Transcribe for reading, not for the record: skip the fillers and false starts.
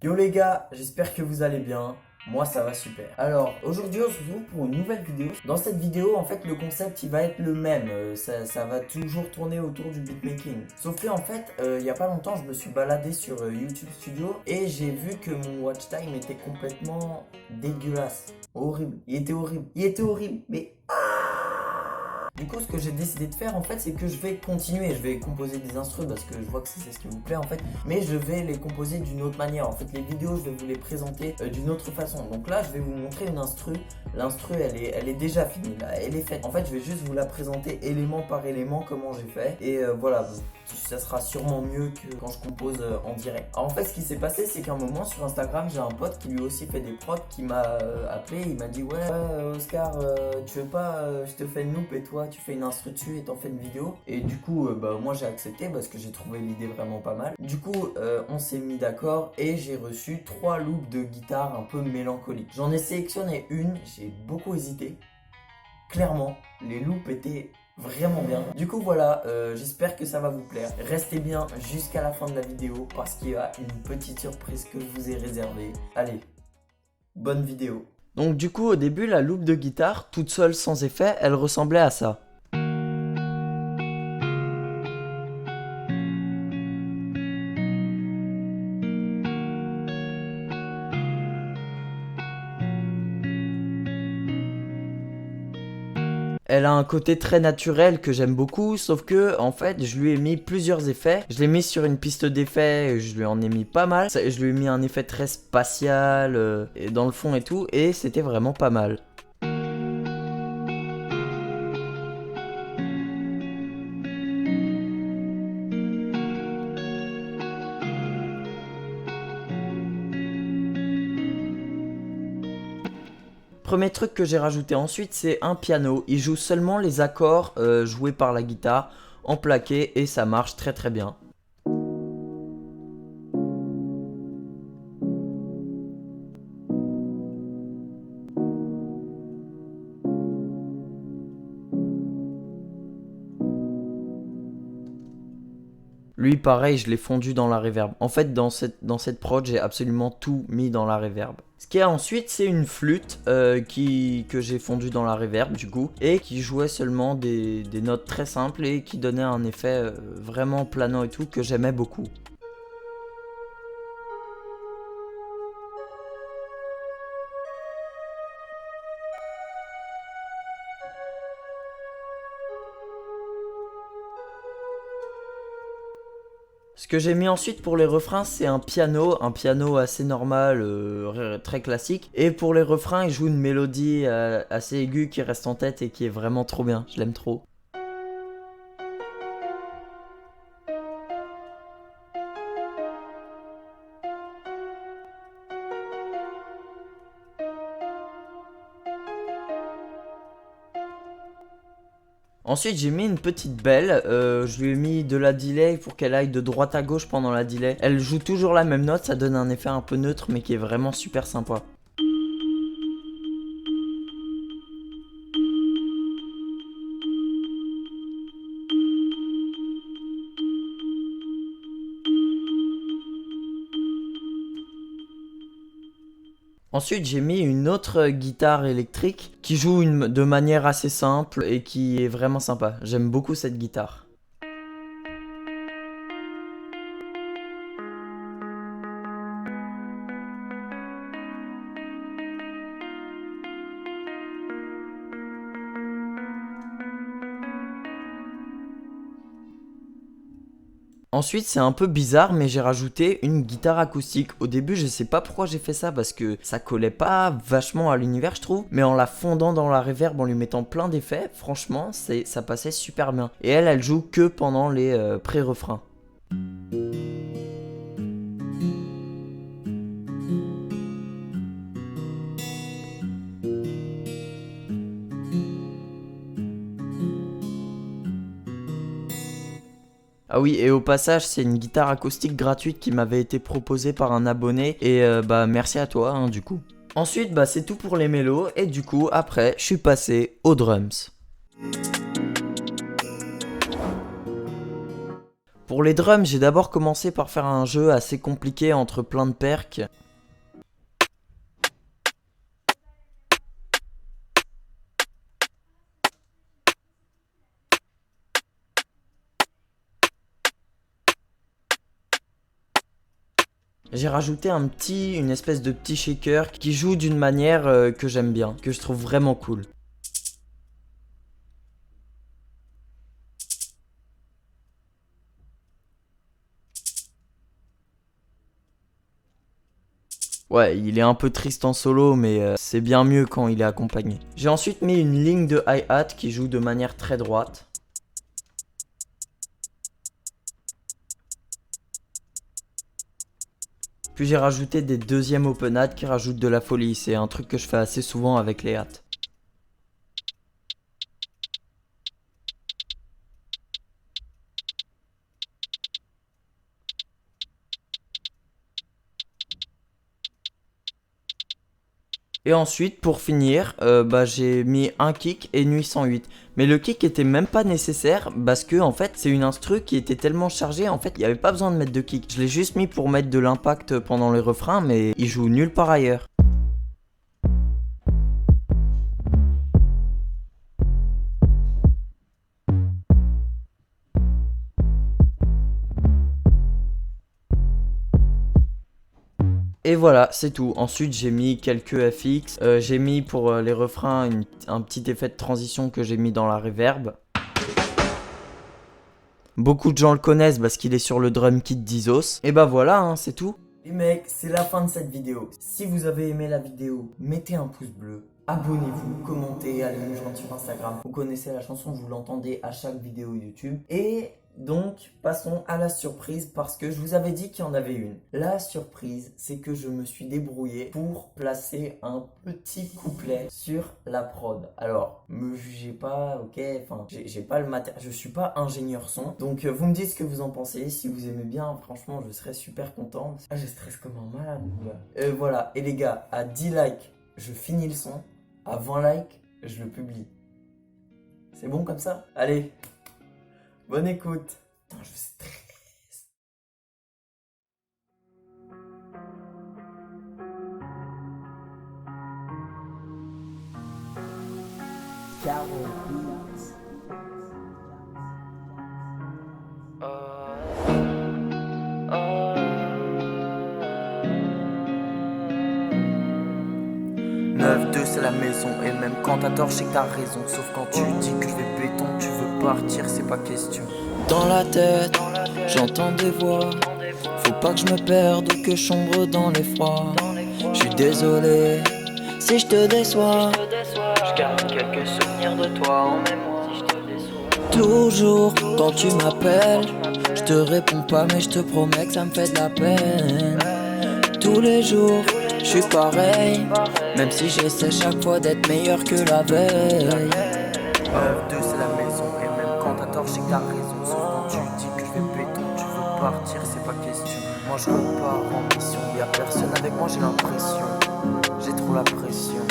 Yo les gars, j'espère que vous allez bien. Moi ça va super. Alors aujourd'hui on se retrouve pour une nouvelle vidéo. Dans cette vidéo en fait le concept il va être le même. Ça va toujours tourner autour du beatmaking. Sauf que en fait il y a pas longtemps je me suis baladé sur YouTube Studio et j'ai vu que mon watch time était complètement dégueulasse. Horrible. Il était horrible. Il était horrible. Mais du coup, ce que j'ai décidé de faire en fait, c'est que je vais continuer. Je vais composer des instrus parce que je vois que c'est ce qui vous plaît en fait. Mais je vais les composer d'une autre manière. En fait, les vidéos, je vais vous les présenter d'une autre façon. Donc là, je vais vous montrer une instru. L'instru, elle est déjà finie là. Elle est faite. En fait, je vais juste vous la présenter élément par élément comment j'ai fait. Et voilà, ça sera sûrement mieux que quand je compose en direct. Alors, en fait, ce qui s'est passé, c'est qu'à un moment sur Instagram, j'ai un pote qui lui aussi fait des prods qui m'a appelé. Il m'a dit ouais, Oscar, tu veux pas, je te fais une loupe et toi tu fais une instru dessus et t'en fais une vidéo. Et du coup moi j'ai accepté parce que j'ai trouvé l'idée vraiment pas mal. Du coup on s'est mis d'accord et j'ai reçu 3 loops de guitare un peu mélancoliques. J'en ai sélectionné une, j'ai beaucoup hésité. Clairement les loops étaient vraiment bien. Du coup voilà, j'espère que ça va vous plaire. Restez bien jusqu'à la fin de la vidéo parce qu'il y a une petite surprise que je vous ai réservée. Allez, bonne vidéo. Donc du coup au début la loupe de guitare, toute seule sans effet, elle ressemblait à ça. Elle a un côté très naturel que j'aime beaucoup, sauf que en fait je lui ai mis plusieurs effets. Je l'ai mis sur une piste d'effets, je lui en ai mis pas mal. Je lui ai mis un effet très spatial et dans le fond et tout, et c'était vraiment pas mal. Premier truc que j'ai rajouté ensuite, c'est un piano. Il joue seulement les accords joués par la guitare en plaqué et ça marche très très bien. Lui, pareil, je l'ai fondu dans la reverb. En fait, dans cette prod, j'ai absolument tout mis dans la reverb. Ce qu'il y a ensuite, c'est une flûte que j'ai fondue dans la reverb, du coup, et qui jouait seulement des notes très simples et qui donnait un effet vraiment planant et tout que j'aimais beaucoup. Ce que j'ai mis ensuite pour les refrains, c'est un piano assez normal, très classique. Et pour les refrains, il joue une mélodie assez aiguë qui reste en tête et qui est vraiment trop bien, je l'aime trop. Ensuite j'ai mis une petite belle, je lui ai mis de la delay pour qu'elle aille de droite à gauche pendant la delay. Elle joue toujours la même note, ça donne un effet un peu neutre mais qui est vraiment super sympa. Ensuite j'ai mis une autre guitare électrique qui joue de manière assez simple et qui est vraiment sympa. J'aime beaucoup cette guitare. Ensuite c'est un peu bizarre mais j'ai rajouté une guitare acoustique. Au début je sais pas pourquoi j'ai fait ça parce que ça collait pas vachement à l'univers je trouve. Mais en la fondant dans la reverb, en lui mettant plein d'effets, franchement ça passait super bien. Et elle joue que pendant les pré-refrains. Ah oui, et au passage, c'est une guitare acoustique gratuite qui m'avait été proposée par un abonné. Et bah merci à toi, hein, du coup. Ensuite, bah c'est tout pour les mélos. Et du coup, après, je suis passé aux drums. Pour les drums, j'ai d'abord commencé par faire un jeu assez compliqué entre plein de perks. J'ai rajouté une espèce de petit shaker qui joue d'une manière que j'aime bien, que je trouve vraiment cool. Ouais, il est un peu triste en solo, mais c'est bien mieux quand il est accompagné. J'ai ensuite mis une ligne de hi-hat qui joue de manière très droite. Puis j'ai rajouté des deuxièmes open hats qui rajoutent de la folie. C'est un truc que je fais assez souvent avec les hats. Et ensuite, pour finir, j'ai mis un kick et nuit 108. Mais le kick était même pas nécessaire parce que en fait, c'est une instru qui était tellement chargée. En fait, il n'y avait pas besoin de mettre de kick. Je l'ai juste mis pour mettre de l'impact pendant les refrains, mais il joue nulle part ailleurs. Et voilà, c'est tout. Ensuite, j'ai mis quelques FX. J'ai mis pour les refrains un petit effet de transition que j'ai mis dans la reverb. Beaucoup de gens le connaissent parce qu'il est sur le drum kit d'Isos. Et bah voilà, hein, c'est tout. Les mecs, c'est la fin de cette vidéo. Si vous avez aimé la vidéo, mettez un pouce bleu. Abonnez-vous, commentez, allez nous joindre sur Instagram. Vous connaissez la chanson, vous l'entendez à chaque vidéo YouTube. Et donc, passons à la surprise parce que je vous avais dit qu'il y en avait une. La surprise, c'est que je me suis débrouillé pour placer un petit couplet sur la prod. Alors, me jugez pas, ok, enfin, j'ai pas le matériel, je suis pas ingénieur son. Donc, vous me dites ce que vous en pensez. Si vous aimez bien, franchement, je serais super content. Ah, je stresse comme un malade. Voilà, et les gars, à 10 likes, je finis le son. À 20 likes, je le publie. C'est bon comme ça? Allez, bonne écoute. Putain, je stresse. Carol Beats. 9-2 c'est la maison. Et même quand t'as tort, je sais que t'as raison. Sauf quand tu dis que je vais béton, tu veux partir, c'est pas question. Dans la tête, j'entends des voix. Faut pas que je me perde ou que je sombre dans l'effroi. Je suis désolé si je te déçois. Je garde quelques souvenirs de toi en mémoire. Toujours quand tu m'appelles, je te réponds pas mais je te promets que ça me fait de la peine. Tous les jours, je suis pareil, même si j'essaie chaque fois d'être meilleur que la veille. 9-2 c'est la maison, et même quand t'as tort, je sais que t'as raison. Sauf quand tu dis que je vais béton, tu veux partir, c'est pas question. Moi je repars en mission, y'a personne avec moi, j'ai l'impression. J'ai trop la pression.